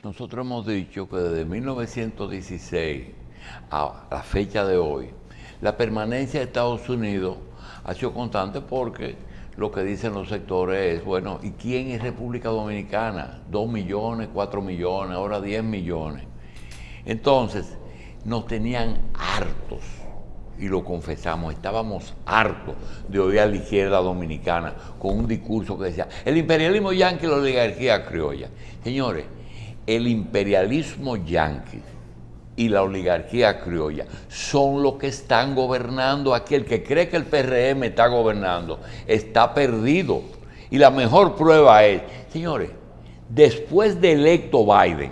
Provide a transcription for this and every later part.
Nosotros hemos dicho que desde 1916 a la fecha de hoy, la permanencia de Estados Unidos ha sido constante porque lo que dicen los sectores es, bueno, ¿y quién es República Dominicana? 2 millones, 4 millones, ahora 10 millones. Entonces, nos tenían hartos, y lo confesamos, estábamos hartos de oír a la izquierda dominicana con un discurso que decía, el imperialismo yanqui y la oligarquía criolla. Señores, el imperialismo yanqui y la oligarquía criolla son los que están gobernando aquí. El que cree que el PRM está gobernando está perdido. Y la mejor prueba es, señores, después de electo Biden,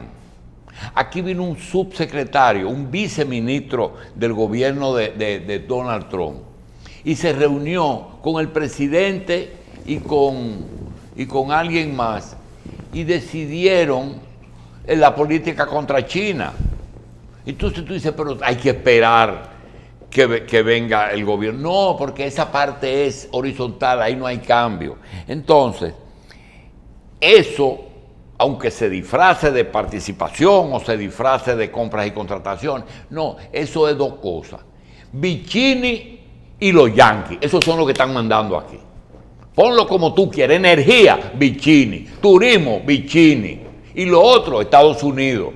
aquí vino un subsecretario, un viceministro del gobierno de Donald Trump, y se reunió con el presidente y con alguien más, y decidieron la política contra China. Entonces tú dices, pero hay que esperar que venga el gobierno. No, porque esa parte es horizontal, ahí no hay cambio. Entonces, eso, aunque se disfrace de participación o se disfrace de compras y contrataciones, no, eso es dos cosas. Vicini y los yanquis, esos son los que están mandando aquí. Ponlo como tú quieres, energía, Vicini, turismo, Vicini, y lo otro, Estados Unidos.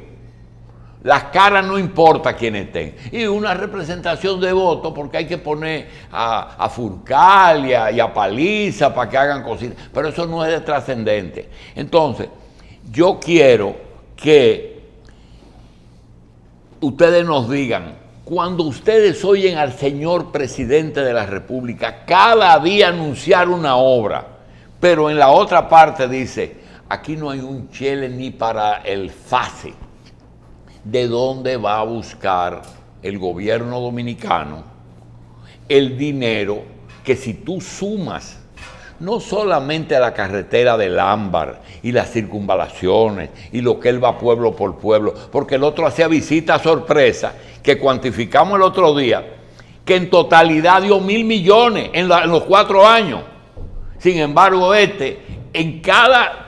Las caras no importa quién estén. Y una representación de votos, porque hay que poner a Furcalia y a Paliza para que hagan cositas. Pero eso no es de trascendente. Entonces, yo quiero que ustedes nos digan, cuando ustedes oyen al señor presidente de la República cada día anunciar una obra, pero en la otra parte dice, aquí no hay un chele ni para el FASE, ¿de dónde va a buscar el gobierno dominicano el dinero que si tú sumas no solamente a la carretera del Ámbar y las circunvalaciones y lo que él va pueblo por pueblo, porque el otro hacía visita sorpresa que cuantificamos el otro día, que en totalidad dio 1.000 millones en los 4 años. Sin embargo, en cada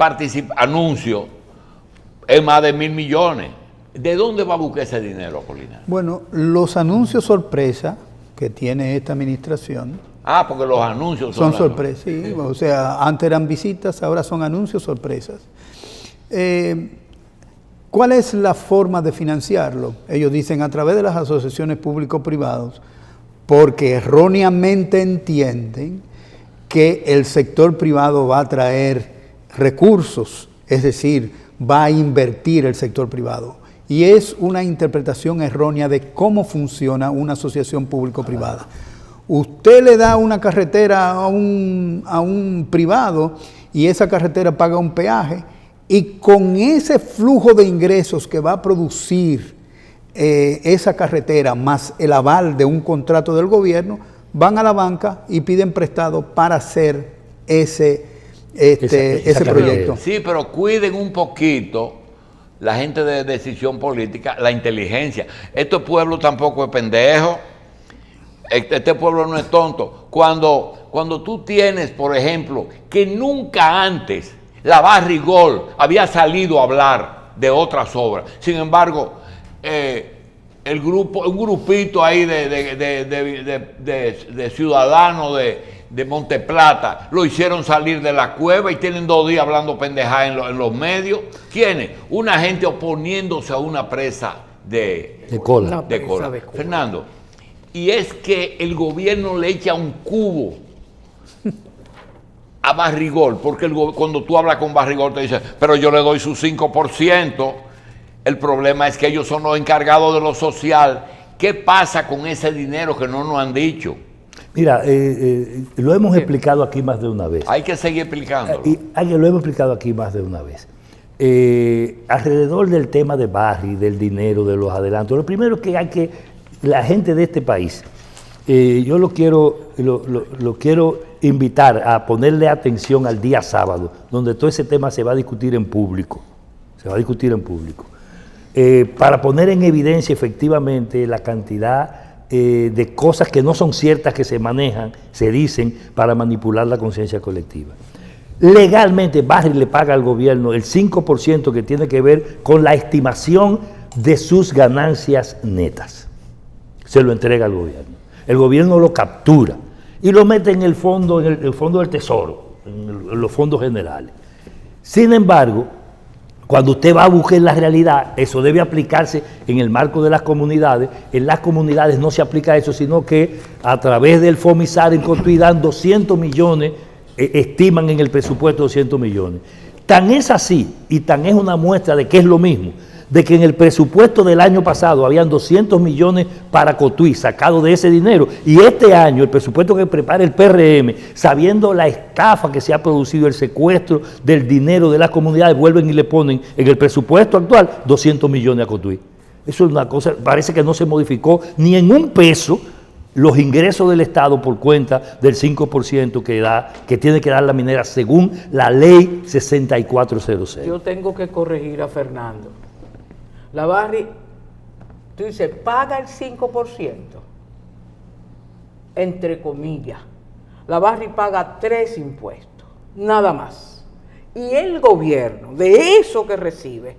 anuncio es más de 1.000 millones. ¿De dónde va a buscar ese dinero, Apolinar? Bueno, los anuncios sorpresa que tiene esta administración... porque los anuncios son sorpresas, sí. O sea, antes eran visitas, ahora son anuncios sorpresas. ¿Cuál es la forma de financiarlo? Ellos dicen a través de las asociaciones público-privados, porque erróneamente entienden que el sector privado va a traer recursos, es decir, va a invertir el sector privado. Y es una interpretación errónea de cómo funciona una asociación público-privada. Usted le da una carretera a un privado y esa carretera paga un peaje y con ese flujo de ingresos que va a producir esa carretera más el aval de un contrato del gobierno, van a la banca y piden prestado para hacer ese proyecto. Sí, pero cuiden un poquito la gente de decisión política, la inteligencia. Este pueblo tampoco es pendejo. Este pueblo no es tonto. Cuando tú tienes, por ejemplo, que nunca antes la Barrigol había salido a hablar de otras obras. Sin embargo, un grupito ahí de ciudadanos de Monteplata lo hicieron salir de la cueva y tienen 2 días hablando pendejadas en los medios. ¿Quiénes? Una gente oponiéndose a una presa de cola. Fernando. Y es que el gobierno le echa un cubo a Barrigol, porque cuando tú hablas con Barrigol te dice, pero yo le doy su 5%. El problema es que ellos son los encargados de lo social. ¿Qué pasa con ese dinero que no nos han dicho? Mira, lo hemos explicado aquí más de una vez. Hay que seguir explicándolo. Lo hemos explicado aquí más de una vez. Alrededor del tema de Barry, del dinero, de los adelantos, lo primero que hay que, la gente de este país, yo lo quiero invitar a ponerle atención al día sábado, donde todo ese tema se va a discutir en público. Para poner en evidencia efectivamente la cantidad de cosas que no son ciertas que se manejan, se dicen, para manipular la conciencia colectiva. Legalmente, Barry le paga al gobierno el 5% que tiene que ver con la estimación de sus ganancias netas. Se lo entrega al gobierno. El gobierno lo captura y lo mete en el fondo del tesoro, en los fondos generales. Sin embargo, cuando usted va a buscar la realidad, eso debe aplicarse en el marco de las comunidades. En las comunidades no se aplica eso, sino que a través del FOMISAR en Cotuí dan 200 millones, estiman en el presupuesto 200 millones. Tan es así y tan es una muestra de que es lo mismo, de que en el presupuesto del año pasado habían 200 millones para Cotuí, sacado de ese dinero, y este año el presupuesto que prepara el PRM, sabiendo la estafa que se ha producido, el secuestro del dinero de las comunidades, vuelven y le ponen en el presupuesto actual 200 millones a Cotuí. Eso es una cosa, parece que no se modificó ni en un peso los ingresos del Estado por cuenta del 5% que tiene que dar la minera según la ley 6400. Yo tengo que corregir a Fernando. La Barry, tú dices, paga el 5%, entre comillas. La Barry paga 3 impuestos, nada más. Y el gobierno, de eso que recibe,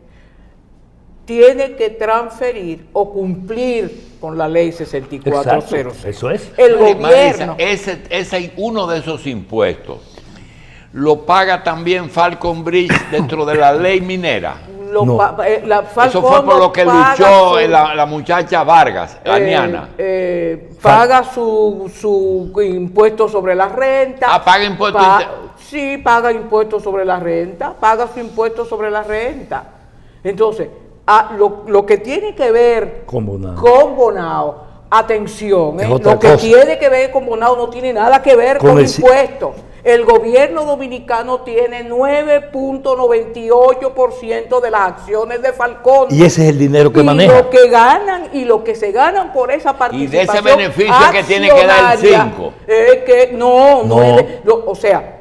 tiene que transferir o cumplir con la ley 6400. Exacto, eso es. El gobierno. Ese uno de esos impuestos lo paga también Falcon Bridge dentro de la ley minera. No. Eso fue por lo que luchó la muchacha Vargas, Aniana. Paga su impuesto sobre la renta. Paga impuestos. Sí, paga impuestos sobre la renta. Paga su impuesto sobre la renta. Entonces, lo que tiene que ver con Bonao, atención, lo que tiene que ver con Bonao no tiene nada que ver con impuestos. El gobierno dominicano tiene 9.98% de las acciones de Falcón. Y ese es el dinero que maneja. Y lo que se ganan por esa participación. Y de ese beneficio que tiene que dar el 5. O sea,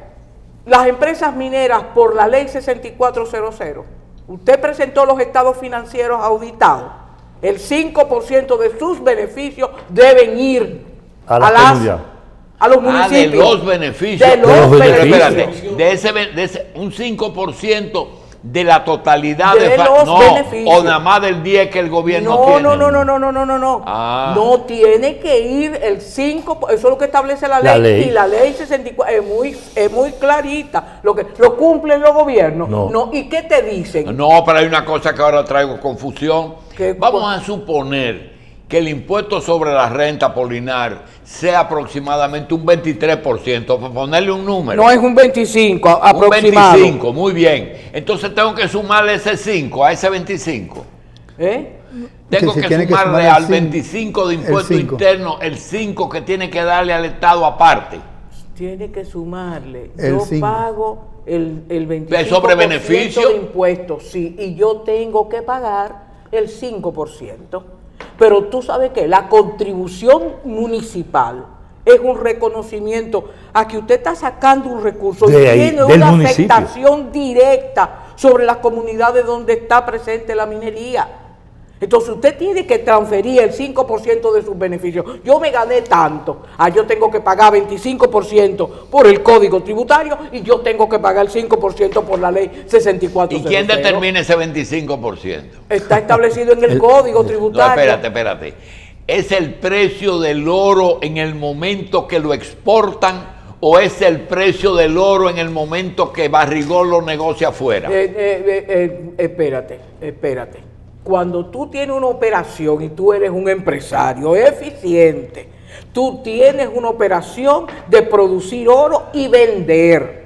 las empresas mineras por la ley 6400, usted presentó los estados financieros auditados, el 5% de sus beneficios deben ir a los municipios. De los beneficios. Espérate, un 5% de la totalidad de los beneficios. O nada más del 10 que el gobierno tiene. No. No tiene que ir el 5%, eso es lo que establece la ley. Y la ley 64 es muy clarita. Lo cumplen los gobiernos. No. ¿Y qué te dicen? No, pero hay una cosa que ahora traigo confusión. Vamos a suponer que el impuesto sobre la renta Polinar sea aproximadamente un 23%, para ponerle un número. No es un 25 aproximado. Un 25, muy bien. Entonces tengo que sumarle ese 5 a ese 25. Tengo que sumarle al 25 de impuesto interno el 5 que tiene que darle al Estado aparte. Tiene que sumarle. Yo pago el 25% sobre beneficio de impuestos, sí, y yo tengo que pagar el 5%. Pero tú sabes que la contribución municipal es un reconocimiento a que usted está sacando un recurso y tiene una afectación directa sobre las comunidades donde está presente la minería. Entonces usted tiene que transferir el 5% de sus beneficios. Yo me gané tanto, yo tengo que pagar 25% por el código tributario y yo tengo que pagar el 5% por la ley 6400. ¿Y quién determina ese 25%? Está establecido en el código tributario. No, espérate. ¿Es el precio del oro en el momento que lo exportan o es el precio del oro en el momento que Barrigol lo negocia afuera? Espérate. Cuando tú tienes una operación y tú eres un empresario eficiente, tú tienes una operación de producir oro y vender.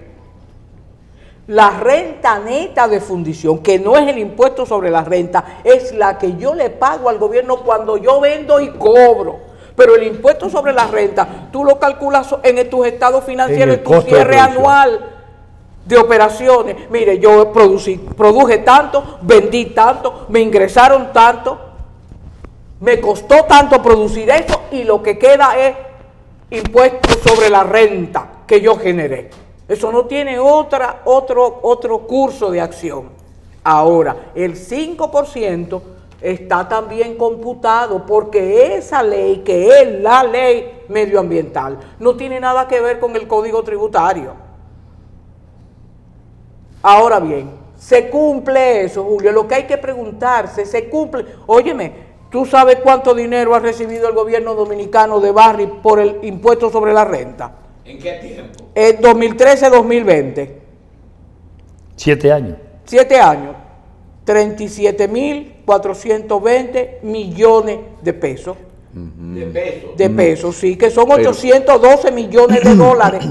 La renta neta de fundición, que no es el impuesto sobre la renta, es la que yo le pago al gobierno cuando yo vendo y cobro. Pero el impuesto sobre la renta, tú lo calculas en tus estados financieros, en tu cierre anual de operaciones. Mire, yo produje tanto, vendí tanto, me ingresaron tanto, me costó tanto producir eso y lo que queda es impuesto sobre la renta que yo generé. Eso no tiene otro curso de acción. Ahora, el 5% está también computado porque esa ley, que es la ley medioambiental, no tiene nada que ver con el código tributario. Ahora bien, ¿se cumple eso, Julio? Lo que hay que preguntarse, ¿se cumple? Óyeme, ¿tú sabes cuánto dinero ha recibido el gobierno dominicano de Barry por el impuesto sobre la renta? ¿En qué tiempo? 2013-2020. 7 años. 7 años. 37.420 millones de pesos. ¿De pesos? De pesos, sí, que son 812 millones de dólares.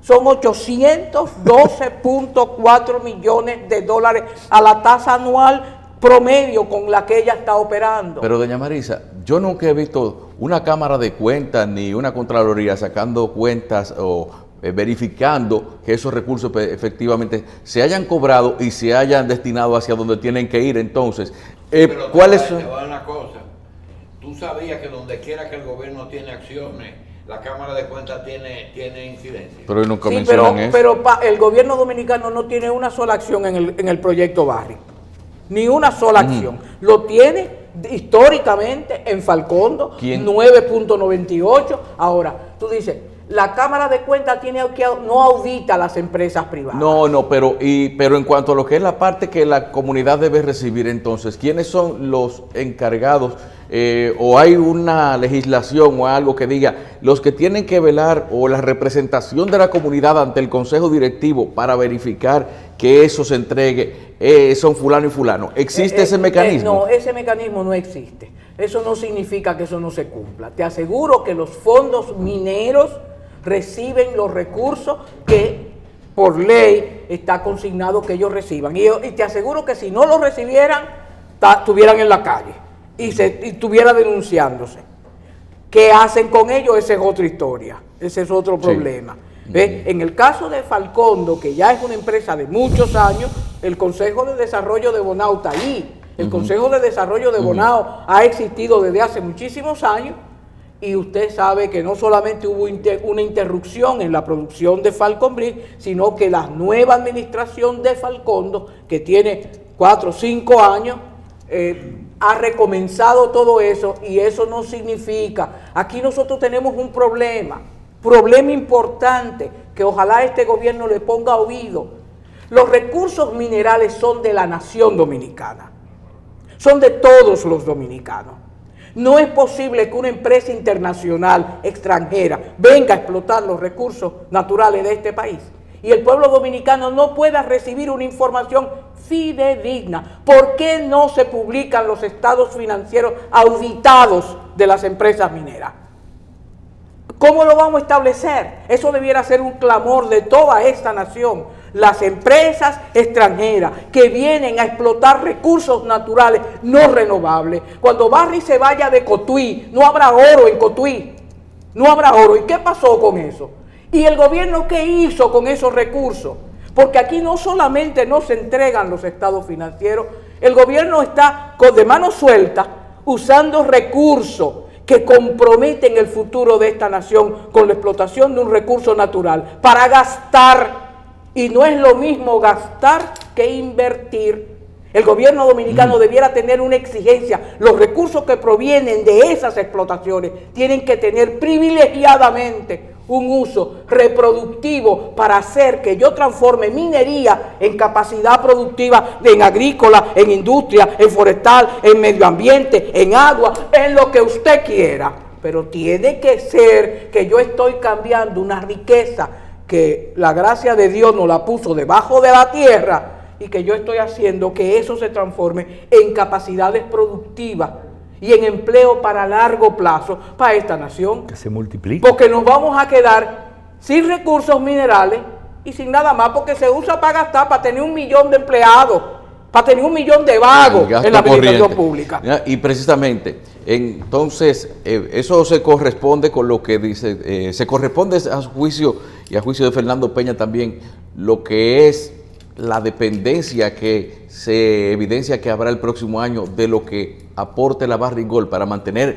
Son 812.4 millones de dólares a la tasa anual promedio con la que ella está operando. Pero doña Marisa, yo nunca he visto una cámara de cuentas ni una contraloría sacando cuentas o verificando que esos recursos efectivamente se hayan cobrado y se hayan destinado hacia donde tienen que ir. Entonces, ¿cuáles son? Te voy a dar una cosa. Tú sabías que donde quiera que el gobierno tiene acciones, la Cámara de Cuentas tiene incidencia. Pero nunca Sí, mencionan eso. pero el gobierno dominicano no tiene una sola acción en el proyecto Barry. Ni una sola acción. Lo tiene históricamente en Falcondo, ¿Quién? 9.98. Ahora, tú dices, la Cámara de Cuentas no audita a las empresas privadas. No, pero en cuanto a lo que es la parte que la comunidad debe recibir, entonces, ¿quiénes son los encargados? ¿O hay una legislación o algo que diga los que tienen que velar o la representación de la comunidad ante el consejo directivo para verificar que eso se entregue son fulano y fulano? ¿Existe ese mecanismo? No, ese mecanismo no existe. Eso no significa que eso no se cumpla. Te aseguro que los fondos mineros reciben los recursos que por ley está consignado que ellos reciban. Y te aseguro que si no los recibieran, estuvieran en la calle y estuviera denunciándose. ¿Qué hacen con ellos? Esa es otra historia, ese es otro problema. ¿Ves? En el caso de Falcondo, que ya es una empresa de muchos años, el Consejo de Desarrollo de Bonao está ahí. El Consejo de Desarrollo de Bonao ha existido desde hace muchísimos años. Y usted sabe que no solamente hubo una interrupción en la producción de Falcon Bridge, sino que la nueva administración de Falcondo, que tiene 4 o 5 años, ha recomenzado todo eso, y eso no significa. Aquí nosotros tenemos un problema importante, que ojalá este gobierno le ponga oído. Los recursos minerales son de la nación dominicana, son de todos los dominicanos. No es posible que una empresa internacional extranjera venga a explotar los recursos naturales de este país y el pueblo dominicano no pueda recibir una información fidedigna. ¿Por qué no se publican los estados financieros auditados de las empresas mineras? ¿Cómo lo vamos a establecer? Eso debiera ser un clamor de toda esta nación. Las empresas extranjeras que vienen a explotar recursos naturales no renovables. Cuando Barry se vaya de Cotuí, no habrá oro en Cotuí. No habrá oro. ¿Y qué pasó con eso? ¿Y el gobierno qué hizo con esos recursos? Porque aquí no solamente no se entregan los estados financieros, el gobierno está de mano suelta usando recursos que comprometen el futuro de esta nación con la explotación de un recurso natural para gastar. Y no es lo mismo gastar que invertir. El gobierno dominicano debiera tener una exigencia. Los recursos que provienen de esas explotaciones tienen que tener privilegiadamente un uso reproductivo para hacer que yo transforme minería en capacidad productiva, en agrícola, en industria, en forestal, en medio ambiente, en agua, en lo que usted quiera. Pero tiene que ser que yo estoy cambiando una riqueza que la gracia de Dios nos la puso debajo de la tierra, y que yo estoy haciendo que eso se transforme en capacidades productivas y en empleo para largo plazo para esta nación. Que se multiplique. Porque nos vamos a quedar sin recursos minerales y sin nada más, porque se usa para gastar, para tener 1 millón de empleados, para tener 1 millón de vagos en la administración pública. Y precisamente, entonces, eso se corresponde con lo que dice, se corresponde a su juicio y a juicio de Fernando Peña también, lo que es la dependencia que se evidencia que habrá el próximo año de lo que aporte la Barrick Gold para mantener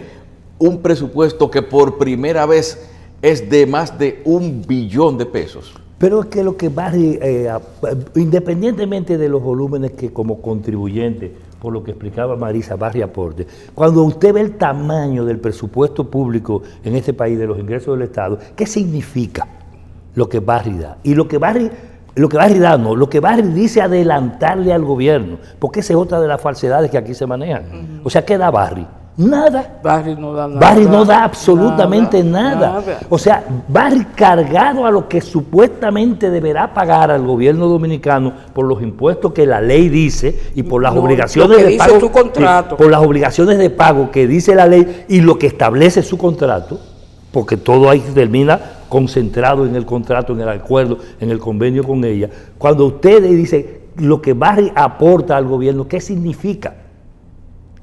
un presupuesto que por primera vez es de más de $1 billón. Pero es que lo que Barrick, independientemente de los volúmenes que como contribuyente, por lo que explicaba Marisa, Barrick aporte, cuando usted ve el tamaño del presupuesto público en este país, de los ingresos del Estado, ¿qué significa lo que Barrick da? Y lo que Barrick Lo que Barry da, no, lo que Barry dice adelantarle al gobierno, porque esa es otra de las falsedades que aquí se manejan. O sea, ¿qué da Barry? Nada. Barry no da nada. Barry no da absolutamente nada. O sea, Barry cargado a lo que supuestamente deberá pagar al gobierno dominicano por los impuestos que la ley dice y por las obligaciones de pago. Su contrato. Por las obligaciones de pago que dice la ley y lo que establece su contrato, porque todo ahí termina concentrado en el contrato, en el acuerdo, en el convenio con ella. Cuando usted dice lo que Barry aporta al gobierno, ¿qué significa?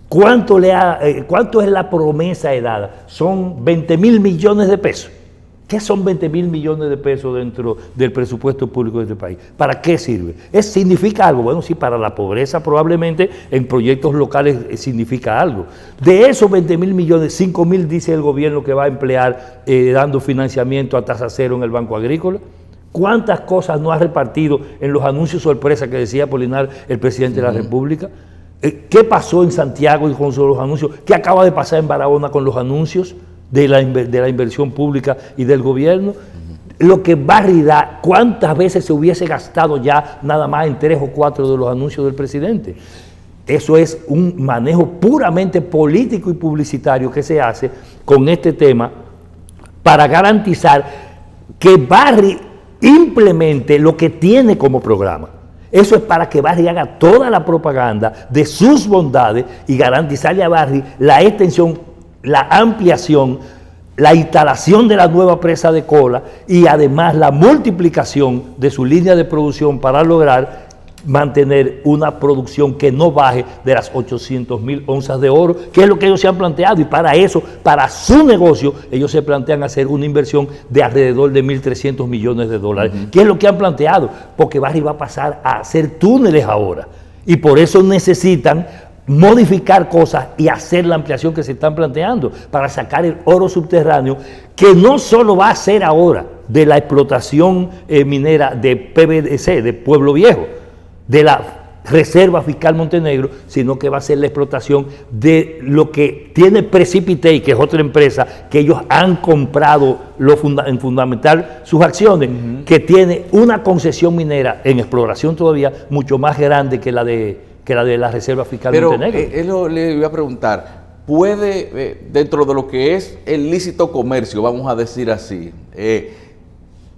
¿Cuánto es la promesa dada? Son 20.000 millones de pesos. ¿Qué son 20.000 millones de pesos dentro del presupuesto público de este país? ¿Para qué sirve? ¿Significa algo? Bueno, sí, para la pobreza probablemente en proyectos locales significa algo. De esos 20.000 millones, 5.000 dice el gobierno que va a emplear dando financiamiento a tasa cero en el Banco Agrícola. ¿Cuántas cosas no ha repartido en los anuncios sorpresa que decía Apolinar, el presidente de la República? ¿Qué pasó en Santiago y con los anuncios? ¿Qué acaba de pasar en Barahona con los anuncios de la inversión pública y del gobierno? Lo que Barry da, ¿cuántas veces se hubiese gastado ya nada más en 3 o 4 de los anuncios del presidente? Eso es un manejo puramente político y publicitario que se hace con este tema para garantizar que Barry implemente lo que tiene como programa. Eso es para que Barry haga toda la propaganda de sus bondades y garantizarle a Barry la extensión, la ampliación, la instalación de la nueva presa de Cola y además la multiplicación de su línea de producción para lograr mantener una producción que no baje de las 800.000 onzas de oro, que es lo que ellos se han planteado, y para eso, para su negocio, ellos se plantean hacer una inversión de alrededor de 1.300 millones de dólares, que es lo que han planteado, porque Barry va a pasar a hacer túneles ahora, y por eso necesitan modificar cosas y hacer la ampliación que se están planteando para sacar el oro subterráneo, que no solo va a ser ahora de la explotación minera de PVDC, de Pueblo Viejo, de la Reserva Fiscal Montenegro, sino que va a ser la explotación de lo que tiene Precipitay, que es otra empresa que ellos han comprado en fundamental sus acciones, que tiene una concesión minera en exploración todavía mucho más grande que la de la Reserva Fiscal Montenegro. Pero le iba a preguntar, ¿puede, dentro de lo que es el lícito comercio, vamos a decir así,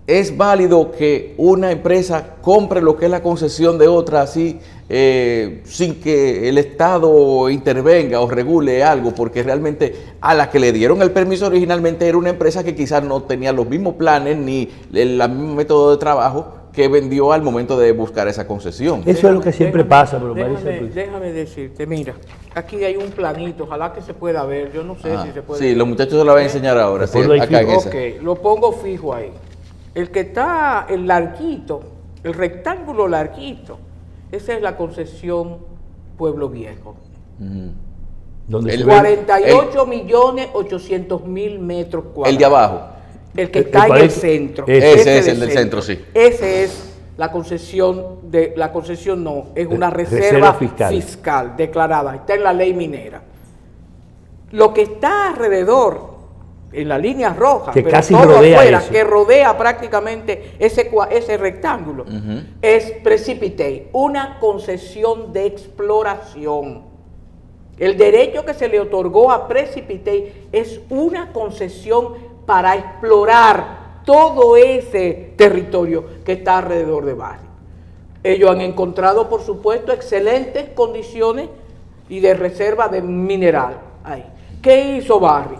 es válido que una empresa compre lo que es la concesión de otra así, sin que el Estado intervenga o regule algo? Porque realmente a la que le dieron el permiso originalmente era una empresa que quizás no tenía los mismos planes ni el mismo método de trabajo que vendió al momento de buscar esa concesión. Eso es lo que siempre pasa. Pero déjame decirte, mira, aquí hay un planito, ojalá que se pueda ver, yo no sé si se puede ver. Sí, los muchachos se lo van a enseñar ahora. Sí, acá en esa. Ok, lo pongo fijo ahí. El que está, el larguito, el rectángulo larguito, esa es la concesión Pueblo Viejo. ¿Dónde 48.800.000 metros cuadrados. El de abajo. El que está en el centro. Ese es el del centro, sí. Ese es la concesión es una reserva fiscal declarada, está en la ley minera. Lo que está alrededor, en la línea roja, que pero casi todo rodea afuera, eso, que rodea prácticamente ese rectángulo, es Precipitay, una concesión de exploración. El derecho que se le otorgó a Precipitay es una concesión para explorar todo ese territorio que está alrededor de Barry. Ellos han encontrado, por supuesto, excelentes condiciones y de reserva de mineral ahí. ¿Qué hizo Barry?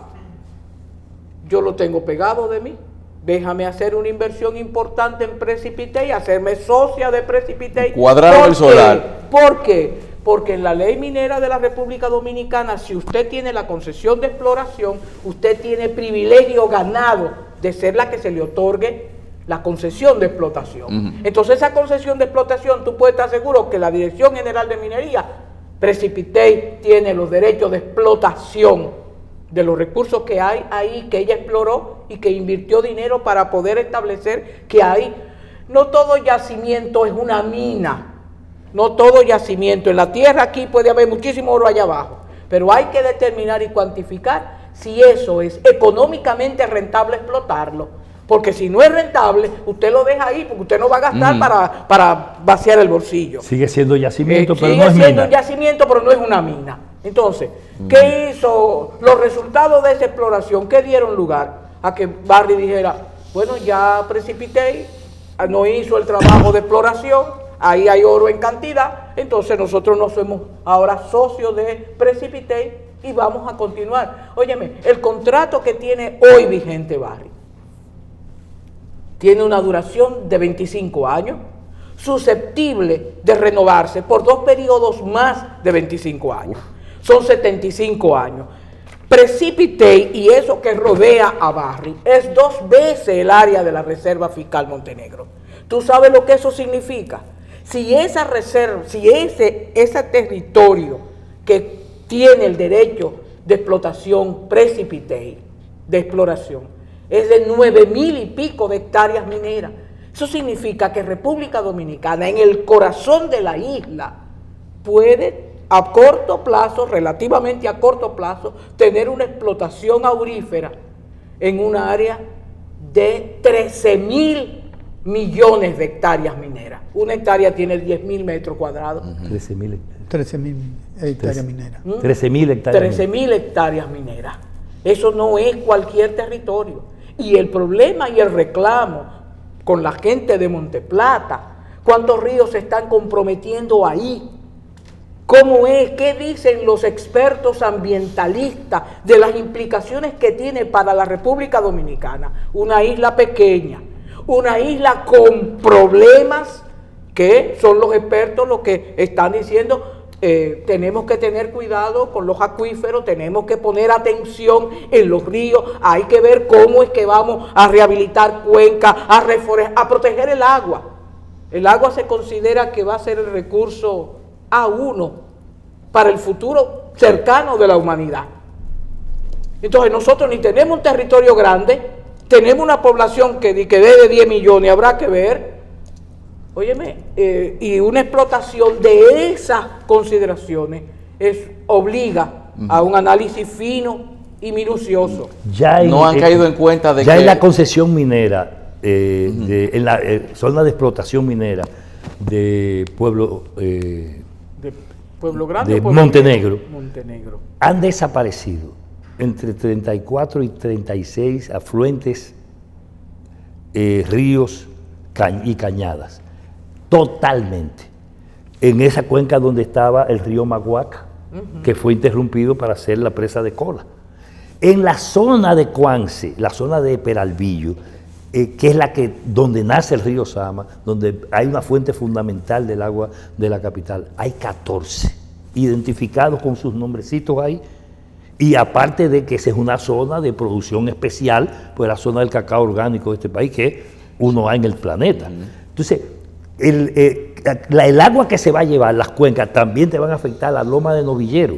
Yo lo tengo pegado de mí. Déjame hacer una inversión importante en Precipitay, hacerme socia de Precipitay. Cuadraron el solar. ¿Por qué? Porque en la ley minera de la República Dominicana, si usted tiene la concesión de exploración, usted tiene privilegio ganado de ser la que se le otorgue la concesión de explotación. Entonces esa concesión de explotación, tú puedes estar seguro que la Dirección General de Minería, Precipitay, tiene los derechos de explotación de los recursos que hay ahí, que ella exploró y que invirtió dinero para poder establecer que hay. No todo yacimiento es una mina. No todo yacimiento. En la tierra aquí puede haber muchísimo oro allá abajo, pero hay que determinar y cuantificar si eso es económicamente rentable explotarlo. Porque si no es rentable, usted lo deja ahí porque usted no va a gastar para vaciar el bolsillo. Sigue siendo yacimiento, pero sigue no es siendo mina. un yacimiento, pero no es una mina. Entonces, ¿qué hizo? Los resultados de esa exploración, ¿qué dieron lugar? A que Barry dijera, bueno, ya Precipitey no hizo el trabajo de exploración, ahí hay oro en cantidad, entonces nosotros no somos ahora socios de Precipitey y vamos a continuar. Óyeme, el contrato que tiene hoy vigente Barry tiene una duración de 25 años, susceptible de renovarse por 2 periodos más de 25 años. Son 75 años. Precipitey y eso que rodea a Barry es 2 veces el área de la Reserva Fiscal Montenegro. ¿Tú sabes lo que eso significa? Si esa reserva, si ese territorio que tiene el derecho de explotación Precipitey, de exploración, es de 9,000 y pico de hectáreas mineras, eso significa que República Dominicana, en el corazón de la isla, puede a corto plazo, relativamente a corto plazo, tener una explotación aurífera en un área de 13,000 millones de hectáreas mineras. Una hectárea tiene 10,000 metros cuadrados. 13,000 hectáreas mineras. 13,000 hectáreas. 13,000 hectáreas mineras. Eso no es cualquier territorio. Y el problema y el reclamo con la gente de Monteplata, ¿cuántos ríos se están comprometiendo ahí? ¿Cómo es? ¿Qué dicen los expertos ambientalistas de las implicaciones que tiene para la República Dominicana? Una isla pequeña, una isla con problemas que son los expertos los que están diciendo. Tenemos que tener cuidado con los acuíferos, tenemos que poner atención en los ríos, hay que ver cómo es que vamos a rehabilitar cuencas, a proteger el agua. El agua se considera que va a ser el recurso A1 para el futuro cercano de la humanidad. Entonces nosotros ni tenemos un territorio grande, tenemos una población que de 10 millones, habrá que ver. Óyeme, y una explotación de esas consideraciones obliga a un análisis fino y minucioso. No han caído en cuenta de ya que... en la concesión minera, en la zona de explotación minera de Pueblo... ¿De Pueblo Grande de o Pueblo Montenegro, Montenegro, han desaparecido entre 34 y 36 afluentes, ríos y cañadas. Totalmente. En esa cuenca donde estaba el río Maguaca, que fue interrumpido para hacer la presa de Cola. En la zona de Cuance, la zona de Peralvillo, que es donde nace el río Sama, donde hay una fuente fundamental del agua de la capital, hay 14 identificados con sus nombrecitos ahí. Y aparte de que esa es una zona de producción especial, pues la zona del cacao orgánico de este país, que uno hay en el planeta. Entonces, el agua que se va a llevar, las cuencas, también te van a afectar la loma de Novillero.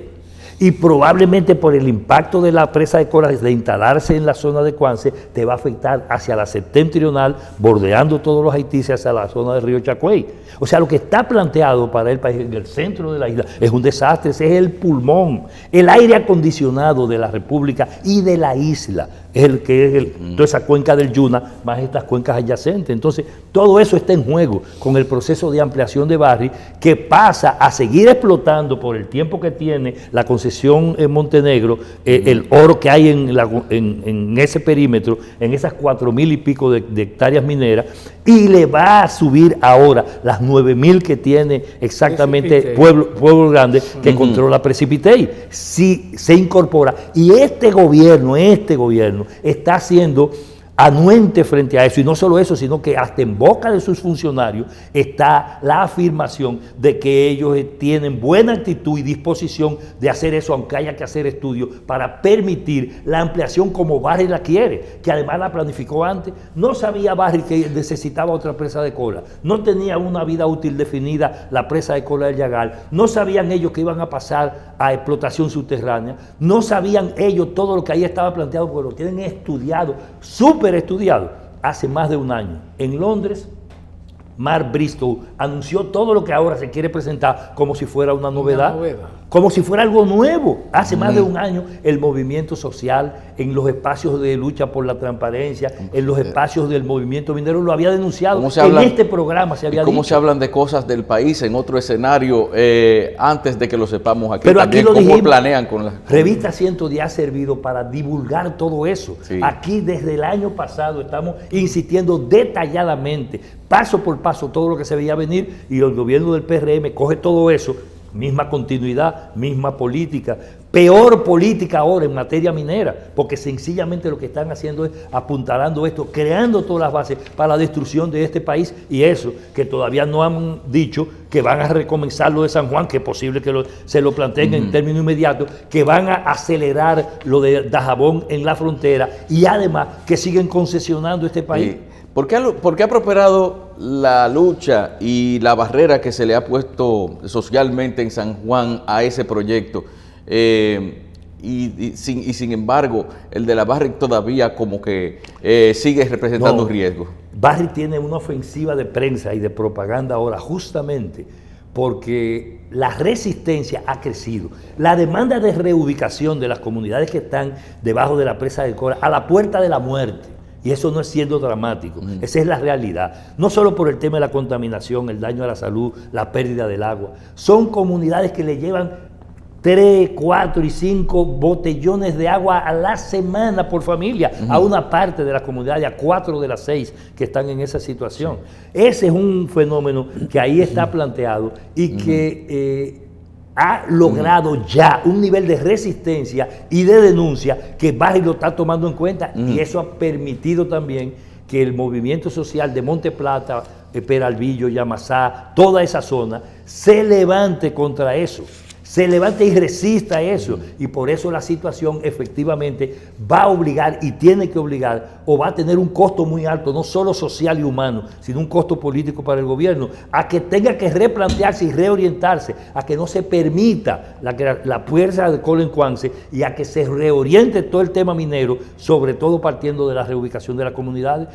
Y probablemente por el impacto de la presa de Cola de instalarse en la zona de Cuance, te va a afectar hacia la septentrional, bordeando todos los Haitíes hacia la zona del río Chacuey. O sea, lo que está planteado para el país en el centro de la isla es un desastre, ese es el pulmón, el aire acondicionado de la República y de la isla, es el que es toda esa cuenca del Yuna, más estas cuencas adyacentes. Entonces, todo eso está en juego con el proceso de ampliación de Barry, que pasa a seguir explotando por el tiempo que tiene la concesión en Montenegro, el oro que hay en ese perímetro, en esas 4,000 y pico de hectáreas mineras, y le va a subir ahora las 9,000 que tiene exactamente Pueblo Grande, que controla Precipitey, si se incorpora. Y este gobierno está haciendo anuente frente a eso, y no solo eso, sino que hasta en boca de sus funcionarios está la afirmación de que ellos tienen buena actitud y disposición de hacer eso, aunque haya que hacer estudios para permitir la ampliación como Barry la quiere, que además la planificó antes. No sabía Barry que necesitaba otra presa de Cola, no tenía una vida útil definida la presa de Cola del Llagal, no sabían ellos que iban a pasar a explotación subterránea, no sabían ellos todo lo que ahí estaba planteado, porque lo tienen estudiado, súper estudiado, hace más de un año. En Londres, Mark Bristow anunció todo lo que ahora se quiere presentar como si fuera una novedad. como si fuera algo nuevo. Hace más de un año el movimiento social en los espacios de lucha por la transparencia, en los espacios del movimiento minero, lo había denunciado. En este programa se había dicho. ¿Cómo se hablan de cosas del país en otro escenario antes de que lo sepamos aquí? Pero también, aquí lo ¿cómo dijimos, planean con la Revista 110 ha servido para divulgar todo eso. Sí. Aquí desde el año pasado estamos insistiendo detalladamente, paso por paso, todo lo que se veía venir, y el gobierno del PRM coge todo eso, misma continuidad, misma política, peor política ahora en materia minera, porque sencillamente lo que están haciendo es apuntalando esto, creando todas las bases para la destrucción de este país, y eso que todavía no han dicho que van a recomenzar lo de San Juan, que es posible que se lo planteen en términos inmediatos, que van a acelerar lo de Dajabón en la frontera, y además que siguen concesionando este país. Sí. ¿Por qué ha prosperado la lucha y la barrera que se le ha puesto socialmente en San Juan a ese proyecto? Sin embargo, el de la Barrick todavía como que sigue representando un riesgo. Barrick tiene una ofensiva de prensa y de propaganda ahora justamente porque la resistencia ha crecido. La demanda de reubicación de las comunidades que están debajo de la presa de Cora a la puerta de la muerte. Y eso no es siendo dramático, esa es la realidad. No solo por el tema de la contaminación, el daño a la salud, la pérdida del agua. Son comunidades que le llevan 3, 4 y 5 botellones de agua a la semana por familia a una parte de la comunidad, a 4 de las 6 que están en esa situación. Sí. Ese es un fenómeno que ahí está planteado y que ha logrado ya un nivel de resistencia y de denuncia que Barrick lo está tomando en cuenta, y eso ha permitido también que el movimiento social de Monte Plata, Peralvillo, Yamasá, toda esa zona, se levante contra eso, se levante y resista eso, y por eso la situación efectivamente va a obligar y tiene que obligar, o va a tener un costo muy alto, no solo social y humano, sino un costo político para el gobierno, a que tenga que replantearse y reorientarse, a que no se permita la fuerza de Colencuance y a que se reoriente todo el tema minero, sobre todo partiendo de la reubicación de las comunidades.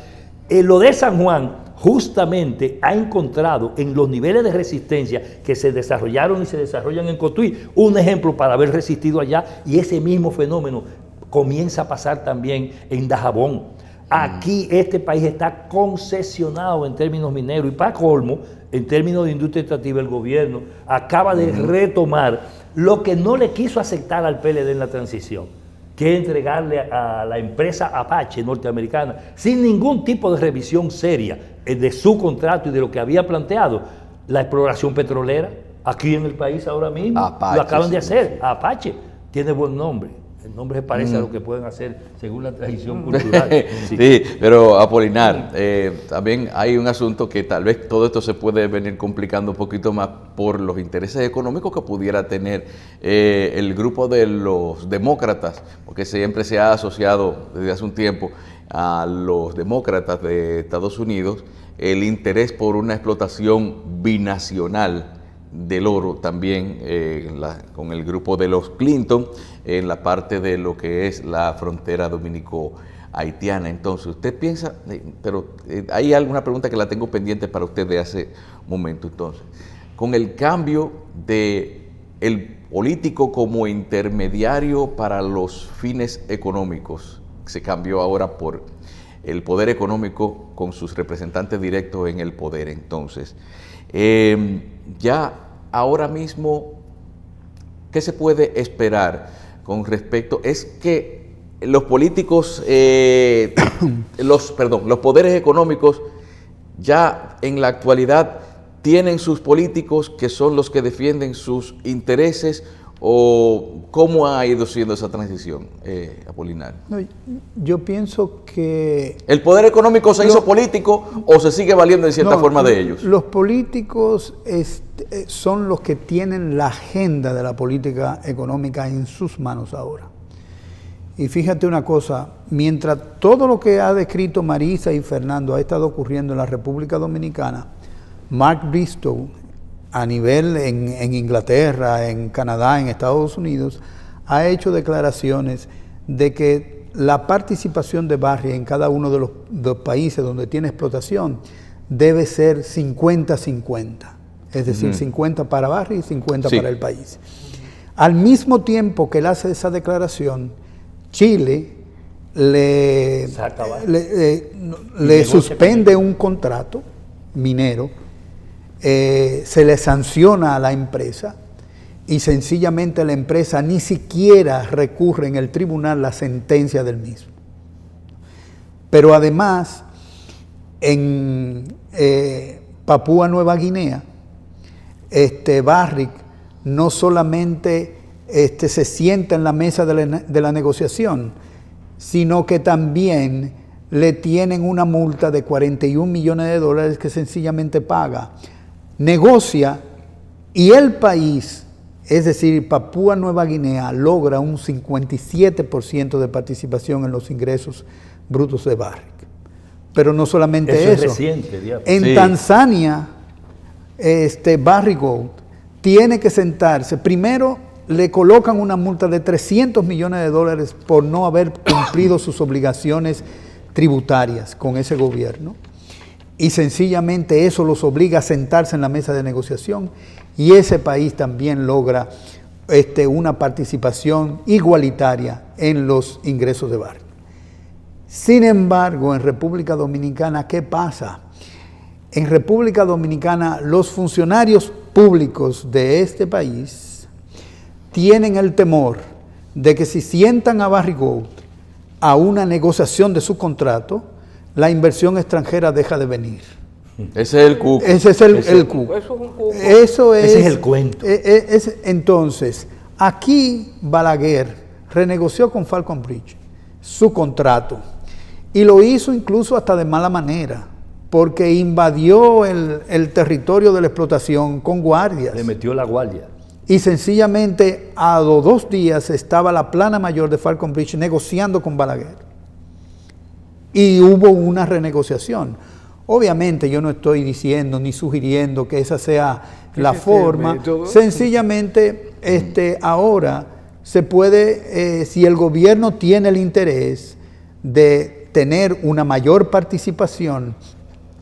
Lo de San Juan justamente ha encontrado en los niveles de resistencia que se desarrollaron y se desarrollan en Cotuí un ejemplo para haber resistido allá, y ese mismo fenómeno comienza a pasar también en Dajabón. Aquí este país está concesionado en términos mineros, y para colmo, en términos de industria extractiva, el gobierno acaba de retomar lo que no le quiso aceptar al PLD en la transición, que entregarle a la empresa Apache norteamericana, sin ningún tipo de revisión seria de su contrato y de lo que había planteado, la exploración petrolera aquí en el país ahora mismo. Apache, lo acaban de hacer. Apache tiene buen nombre. El nombre se parece a lo que pueden hacer según la tradición cultural. Sí, pero Apolinar, también hay un asunto que tal vez todo esto se puede venir complicando un poquito más por los intereses económicos que pudiera tener el grupo de los demócratas, porque siempre se ha asociado desde hace un tiempo a los demócratas de Estados Unidos el interés por una explotación binacional del oro también con el grupo de los Clinton en la parte de lo que es la frontera dominico-haitiana. Entonces, usted piensa, pero hay alguna pregunta que la tengo pendiente para usted de hace un momento. Entonces, con el cambio de el político como intermediario para los fines económicos, se cambió ahora por el poder económico con sus representantes directos en el poder. Entonces, ya ahora mismo, ¿qué se puede esperar con respecto? Es que los políticos, los poderes económicos ya en la actualidad tienen sus políticos que son los que defienden sus intereses, o cómo ha ido siendo esa transición, Apolinar. No, yo pienso que ¿el poder económico se hizo político o se sigue valiendo de cierta forma de ellos? Los políticos son los que tienen la agenda de la política económica en sus manos ahora. Y fíjate una cosa, mientras todo lo que ha descrito Marisa y Fernando ha estado ocurriendo en la República Dominicana, Mark Bristow, a nivel en Inglaterra, en Canadá, en Estados Unidos, ha hecho declaraciones de que la participación de Barrick en cada uno de los países donde tiene explotación debe ser 50-50, es decir, 50 para Barrick y 50 para el país. Al mismo tiempo que él hace esa declaración, Chile le suspende un contrato minero, se le sanciona a la empresa y sencillamente la empresa ni siquiera recurre en el tribunal la sentencia del mismo. Pero además, en Papúa Nueva Guinea, Barrick no solamente se sienta en la mesa de la negociación, sino que también le tienen una multa de $41 millones que sencillamente paga. Negocia y el país, es decir, Papúa Nueva Guinea, logra un 57% de participación en los ingresos brutos de Barrick. Pero no solamente eso. Es reciente, diablo. En Tanzania, Barrick Gold tiene que sentarse. Primero, le colocan una multa de $300 millones por no haber cumplido sus obligaciones tributarias con ese gobierno. Y sencillamente eso los obliga a sentarse en la mesa de negociación. Y ese país también logra una participación igualitaria en los ingresos de Barrick. Sin embargo, en República Dominicana, ¿qué pasa? En República Dominicana, los funcionarios públicos de este país tienen el temor de que si sientan a Barrick Gold a una negociación de su contrato, la inversión extranjera deja de venir. Ese es el cuco. Ese es el cuco. Eso es un cuco. Ese es el cuento. Entonces, aquí Balaguer renegoció con Falcon Bridge su contrato y lo hizo incluso hasta de mala manera, porque invadió el territorio de la explotación con guardias. Le metió la guardia. Y sencillamente a los 2 días estaba la plana mayor de Falcon Bridge negociando con Balaguer. Y hubo una renegociación. Obviamente yo no estoy diciendo ni sugiriendo que esa sea la forma. Sencillamente ahora se puede, si el gobierno tiene el interés de tener una mayor participación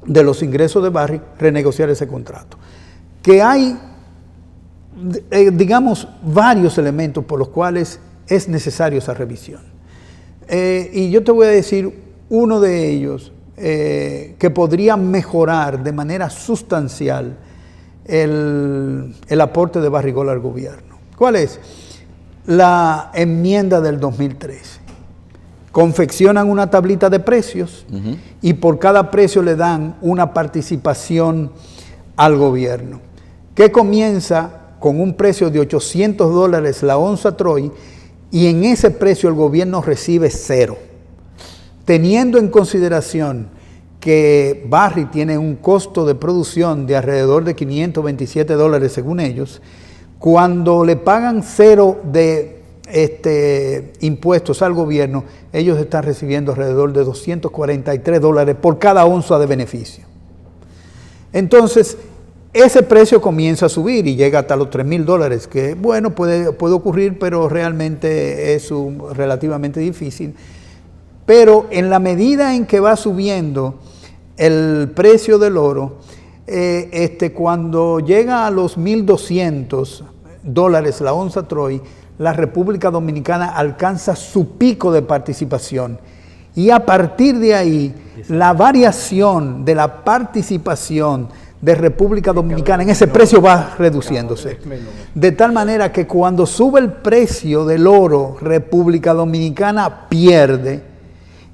de los ingresos de Barrick, renegociar ese contrato. Que hay, digamos, varios elementos por los cuales es necesaria esa revisión. Y yo te voy a decir uno de ellos que podría mejorar de manera sustancial el aporte de Barrick Gold al gobierno. ¿Cuál es? La enmienda del 2013. Confeccionan una tablita de precios y por cada precio le dan una participación al gobierno, que comienza con un precio de $800 la onza Troy, y en ese precio el gobierno recibe 0. Teniendo en consideración que Barrick tiene un costo de producción de alrededor de $527 según ellos, cuando le pagan 0 de impuestos al gobierno, ellos están recibiendo alrededor de $243 por cada onza de beneficio. Entonces, ese precio comienza a subir y llega hasta los $3,000, que bueno, puede ocurrir, pero realmente es relativamente difícil. Pero en la medida en que va subiendo el precio del oro, cuando llega a los $1,200 la onza Troy, la República Dominicana alcanza su pico de participación. Y a partir de ahí, la variación de la participación de República Dominicana en ese precio va reduciéndose. De tal manera que cuando sube el precio del oro, República Dominicana pierde,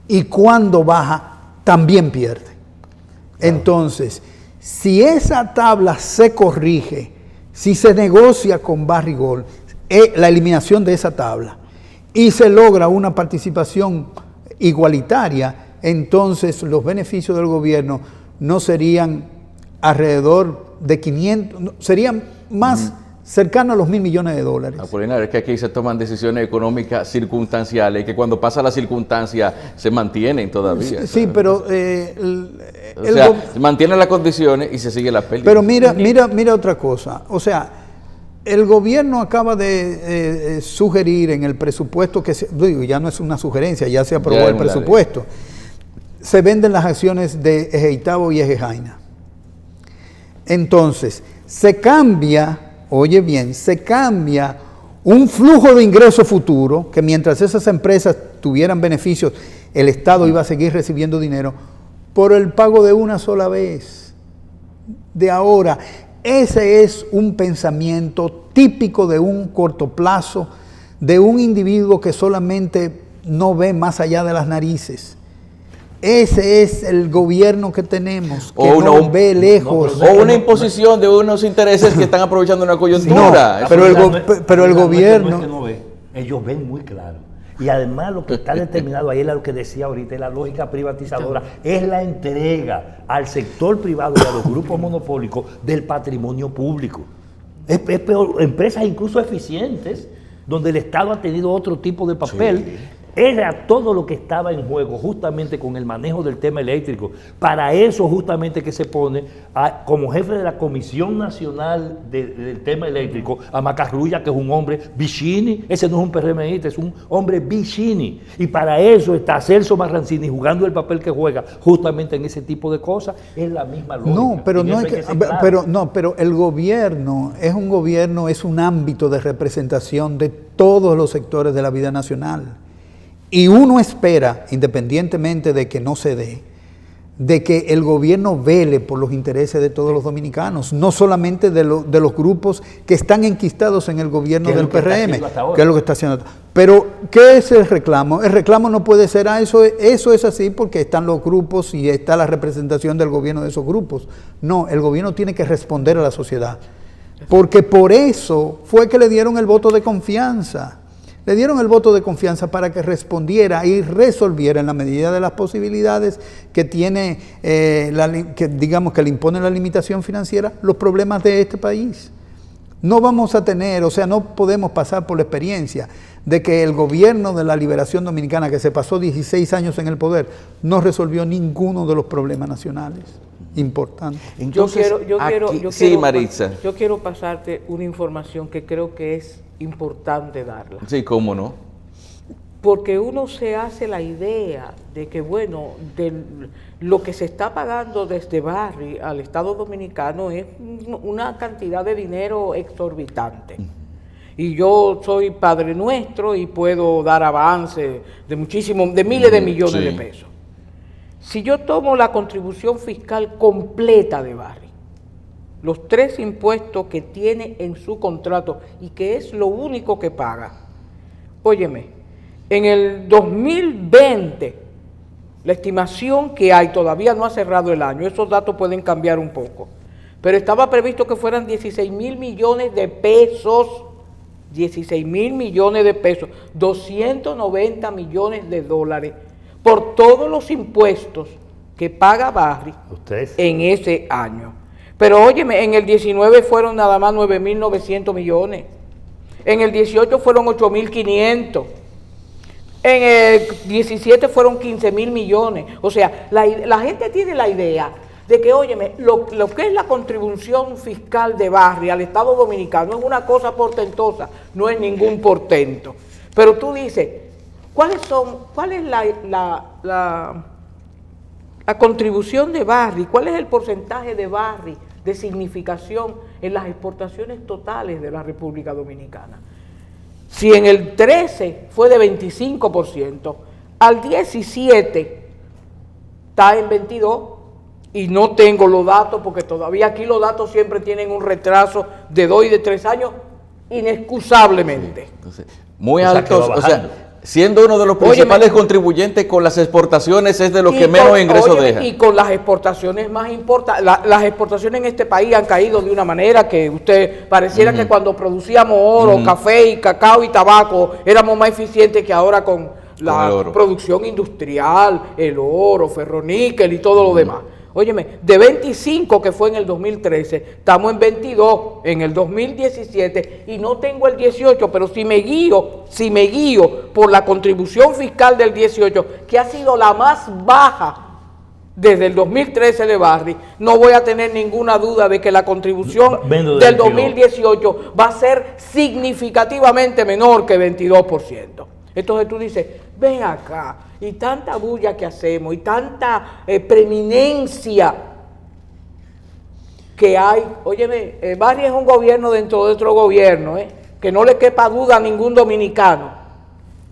y cuando baja, también pierde. Entonces, si esa tabla se corrige, si se negocia con Barrick Gold, la eliminación de esa tabla, y se logra una participación igualitaria, entonces los beneficios del gobierno no serían alrededor de 500, serían más cercanos a los $1,000 millones. Apolinar, es que aquí se toman decisiones económicas circunstanciales, que cuando pasa la circunstancia se mantienen todavía. Sí, pero se mantienen las condiciones y se sigue la pérdida. Pero mira otra cosa, o sea, el gobierno acaba de sugerir en el presupuesto, ya no es una sugerencia, ya se aprobó el presupuesto, se venden las acciones de Ejeitabo y Ejejaina. Entonces, se cambia, oye bien, se cambia un flujo de ingresos futuro, que mientras esas empresas tuvieran beneficios, el Estado iba a seguir recibiendo dinero, por el pago de una sola vez, de ahora. Ese es un pensamiento típico de un corto plazo, de un individuo que solamente no ve más allá de las narices. Ese es el gobierno que tenemos, que no ve lejos. O una imposición de unos intereses que están aprovechando una coyuntura. No, pero el gobierno... No es que no ve, ellos ven muy claro. Y además lo que está determinado ahí es lo que decía ahorita, es la lógica privatizadora, es la entrega al sector privado y a los grupos monopólicos del patrimonio público. Es peor, empresas incluso eficientes, donde el Estado ha tenido otro tipo de papel. Sí. Era todo lo que estaba en juego justamente con el manejo del tema eléctrico. Para eso justamente que se pone como jefe de la Comisión Nacional del Tema Eléctrico a Macarrulla, que es un hombre Vicini. Ese no es un PRMista, es un hombre Vicini. Y para eso está Celso Marrancini jugando el papel que juega justamente en ese tipo de cosas. Es la misma lógica. No, pero no es que, pero el gobierno es un ámbito de representación de todos los sectores de la vida nacional. Y uno espera, independientemente de que no se dé, de que el gobierno vele por los intereses de todos los dominicanos, no solamente de los grupos que están enquistados en el gobierno del PRM, que es lo que está haciendo. Pero, ¿qué es el reclamo? El reclamo no puede ser, eso es así porque están los grupos y está la representación del gobierno de esos grupos. No, el gobierno tiene que responder a la sociedad, porque por eso fue que le dieron el voto de confianza. Le dieron el voto de confianza para que respondiera y resolviera en la medida de las posibilidades que tiene, que le impone la limitación financiera, los problemas de este país. No vamos a tener, no podemos pasar por la experiencia de que el gobierno de la Liberación Dominicana, que se pasó 16 años en el poder, no resolvió ninguno de los problemas nacionales importantes. Entonces, yo quiero pasarte una información que creo que es importante darla. Sí, cómo no. Porque uno se hace la idea de que, bueno, de lo que se está pagando desde Barry al Estado Dominicano es una cantidad de dinero exorbitante. Y yo soy Padre Nuestro y puedo dar avance de miles de millones de pesos. Si yo tomo la contribución fiscal completa de Barry, los 3 impuestos que tiene en su contrato y que es lo único que paga. Óyeme, en el 2020, la estimación que hay, todavía no ha cerrado el año, esos datos pueden cambiar un poco, pero estaba previsto que fueran 16,000 millones de pesos, 16,000 millones de pesos, 290 millones de dólares, por todos los impuestos que paga Barry en ese año. Pero óyeme, en el 19 fueron nada más 9,900 millones. En el 18 fueron 8,500. En el 17 fueron 15,000 millones. O sea, la gente tiene la idea de que, óyeme, lo que es la contribución fiscal de Barry al Estado Dominicano es una cosa portentosa, no es ningún portento. Pero tú dices, ¿cuál es la contribución de Barry? ¿Cuál es el porcentaje de Barry de significación en las exportaciones totales de la República Dominicana? Si en el 13 fue de 25%, al 17 está en 22%, y no tengo los datos porque todavía aquí los datos siempre tienen un retraso de 2 y de 3 años, inexcusablemente. Sí, entonces, muy altos, siendo uno de los principales contribuyentes con las exportaciones, es de los que menos ingresos deja. Y con las exportaciones más importantes, las exportaciones en este país han caído de una manera que usted pareciera que cuando producíamos oro, café y cacao y tabaco éramos más eficientes que ahora con la producción industrial, el oro, ferroníquel y todo lo demás. Óyeme, de 25 que fue en el 2013, estamos en 22 en el 2017 y no tengo el 18, pero si me guío por la contribución fiscal del 18, que ha sido la más baja desde el 2013 de Barry, no voy a tener ninguna duda de que la contribución del 2018 va a ser significativamente menor que 22%. Entonces tú dices, ven acá, y tanta bulla que hacemos, y tanta preeminencia que hay. Óyeme, Barry es un gobierno dentro de otro gobierno, que no le quepa duda a ningún dominicano.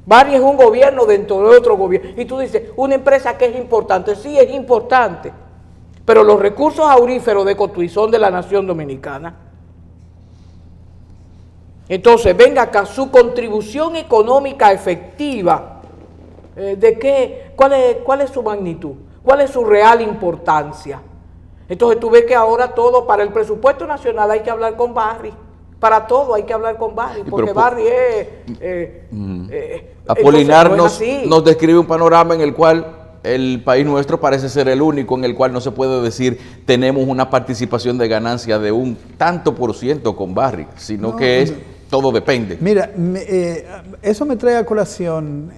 Barry es un gobierno dentro de otro gobierno. Y tú dices, una empresa que es importante, sí es importante, pero los recursos auríferos de Cotuí son de la nación dominicana. Entonces, venga acá, su contribución económica efectiva, ¿cuál es su magnitud? ¿Cuál es su real importancia? Entonces tú ves que ahora todo, para el presupuesto nacional hay que hablar con Barry. Para todo hay que hablar con Barry, porque Barry es... Apolinar no es nos describe un panorama en el cual el país nuestro parece ser el único en el cual no se puede decir tenemos una participación de ganancia de un tanto por ciento con Barry, sino que es todo depende. Mira, eso me trae a colación